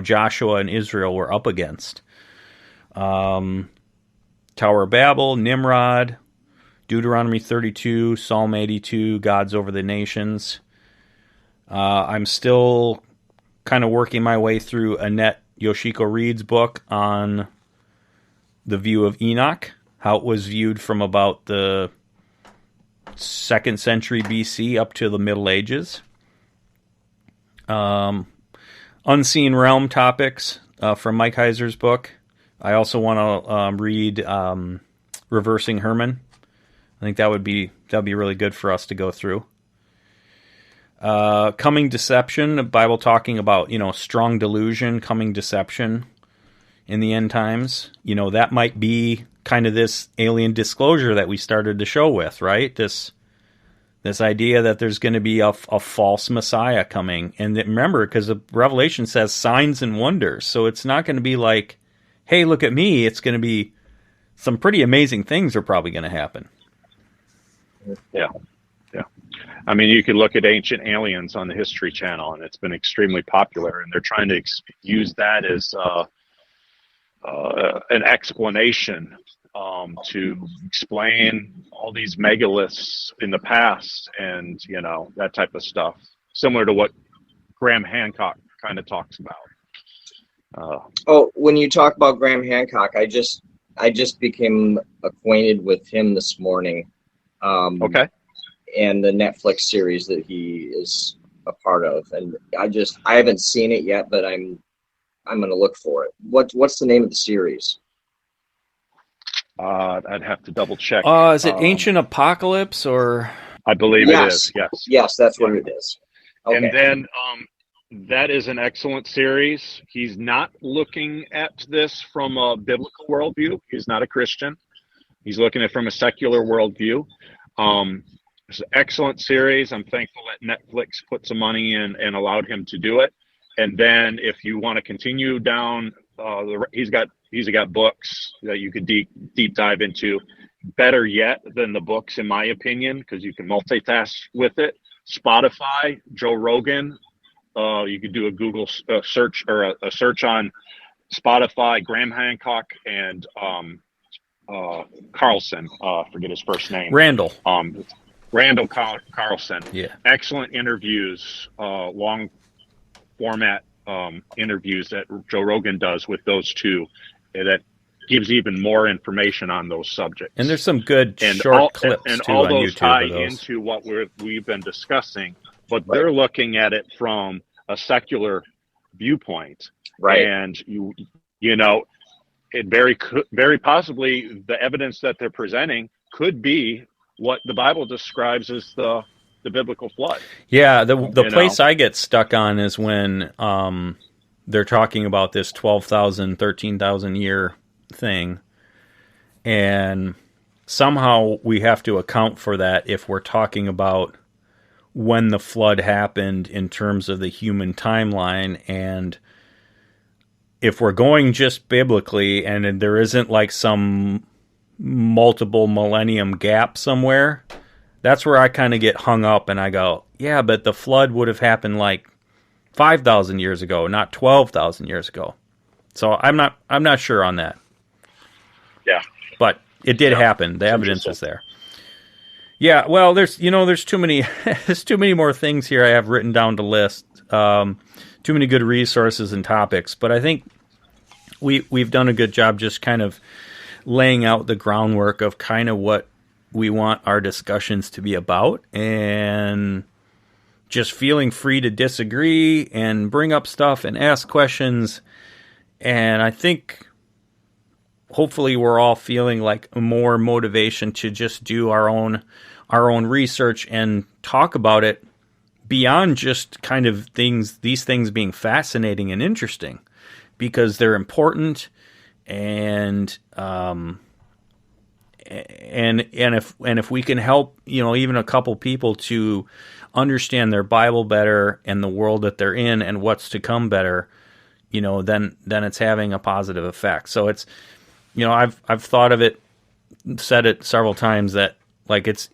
Joshua and Israel were up against. Tower of Babel, Nimrod, Deuteronomy 32, Psalm 82, Gods over the nations. I'm still kind of working my way through Annette Yoshiko Reed's book on the view of Enoch, how it was viewed from about the 2nd century BC up to the Middle Ages. Unseen Realm topics from Mike Heiser's book. I also want to read Reversing Herman. I think that'd be really good for us to go through. Coming Deception, a Bible talking about, strong delusion, coming deception in the end times. That might be kind of this alien disclosure that we started the show with, right? This idea that there's going to be a false Messiah coming. And remember, because the Revelation says signs and wonders, so it's not going to be like, hey, look at me. It's going to be some pretty amazing things are probably going to happen. Yeah. I mean, you could look at Ancient Aliens on the History Channel, and it's been extremely popular, and they're trying to use that as an explanation to explain all these megaliths in the past and, that type of stuff, similar to what Graham Hancock kind of talks about. When you talk about Graham Hancock, I just became acquainted with him this morning. Okay. And the Netflix series that he is a part of, and I haven't seen it yet, but I'm going to look for it. What's the name of the series? I'd have to double check. Is it Ancient Apocalypse or? I believe it is. Yes. Yes, that's what it is. Okay. And then that is an excellent series. He's not looking at this from a biblical worldview. He's not a Christian. He's looking at it from a secular worldview. It's an excellent series. I'm thankful that Netflix put some money in and allowed him to do it. And then if you want to continue down, he's got books that you could deep dive into. Better yet than the books, in my opinion, because you can multitask with it. Spotify, Joe Rogan. You could do a Google search or a search on Spotify, Graham Hancock, and Carlson. Forget his first name. Randall Carlson. Yeah. Excellent interviews, long format interviews that Joe Rogan does with those two that gives even more information on those subjects. And there's some good short clips and too all on those YouTube tie of those. into what we've been discussing, but they're looking at it from a secular viewpoint. Right. And it very possibly the evidence that they're presenting could be what the Bible describes as the biblical flood. Yeah, the place I get stuck on is when they're talking about this 12,000, 13,000 year thing, and somehow we have to account for that if we're talking about when the flood happened in terms of the human timeline. And if we're going just biblically and there isn't like some multiple millennium gap somewhere, that's where I kind of get hung up and I go, yeah, but the flood would have happened like 5,000 years ago, not 12,000 years ago. So I'm not sure on that. Yeah. But it did happen. The evidence is there. Yeah, well, there's too many there's too many more things here I have written down to list. Too many good resources and topics, but I think we've done a good job just kind of laying out the groundwork of kind of what we want our discussions to be about, and just feeling free to disagree and bring up stuff and ask questions. And I think hopefully we're all feeling like more motivation to just do our own research and talk about it beyond just kind of these things being fascinating and interesting, because they're important. And if we can help, even a couple people to understand their Bible better and the world that they're in and what's to come better, then it's having a positive effect. So it's, I've thought of it, said it several times that like it's,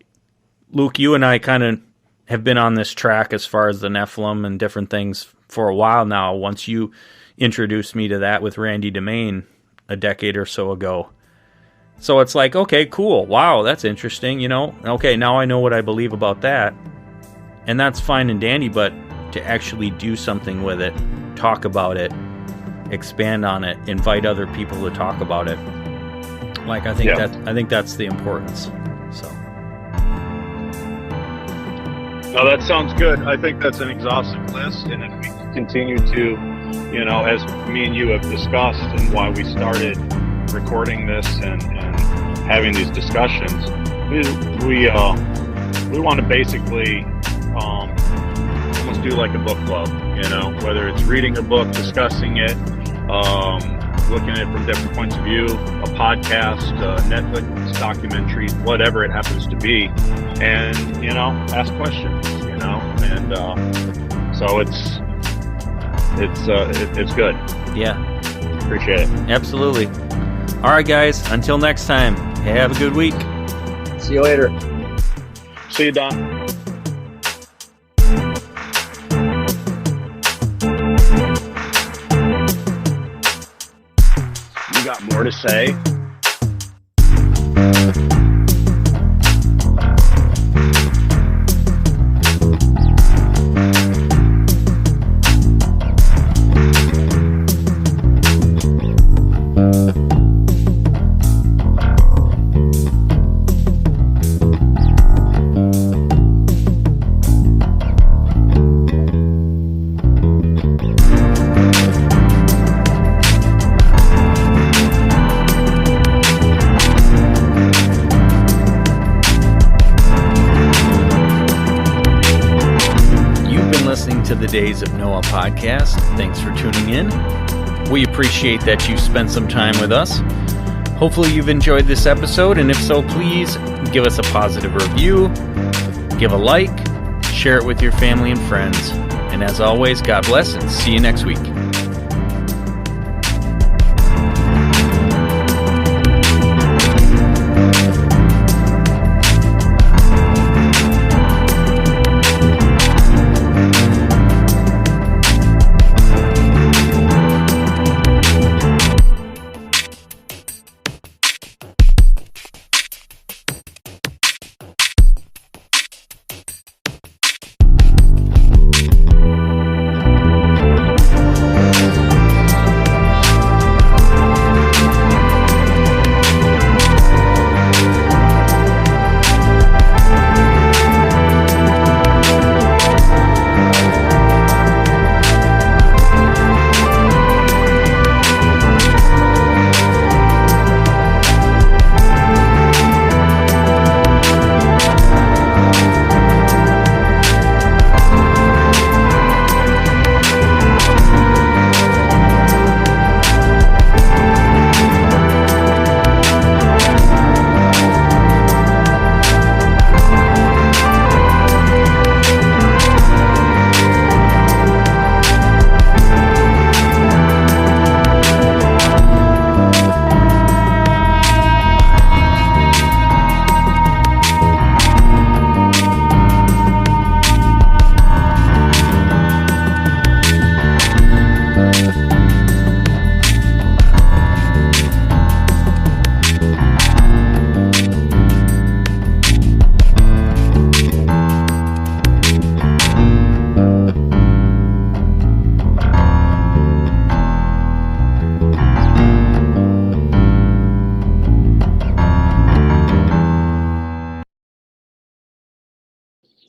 Luke, you and I kind of have been on this track as far as the Nephilim and different things for a while now. Once you introduced me to that with Randy DeMaine a decade or so ago. So it's like, okay, cool. Wow, that's interesting, you know? Okay, now I know what I believe about that. And that's fine and dandy, but to actually do something with it, talk about it, expand on it, invite other people to talk about it. Like, I think that's the importance. So. No, that sounds good. I think that's an exhaustive list, and if we continue to, you know, as me and you have discussed, and why we started recording this and having these discussions, we want to basically almost do like a book club, you know, whether it's reading a book, discussing it, looking at it from different points of view, a podcast, Netflix documentary, whatever it happens to be, and, you know, ask questions, you know, and so it's good. Yeah. Appreciate it. Absolutely. All right, guys. Until next time, have a good week. See you later. See you, Don. You got more to say? To the Days of Noah podcast. Thanks for tuning in. We appreciate that you spent some time with us. Hopefully you've enjoyed this episode, and if so, please give us a positive review, give a like, share it with your family and friends. And as always, God bless, and see you next week.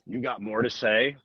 You got more to say?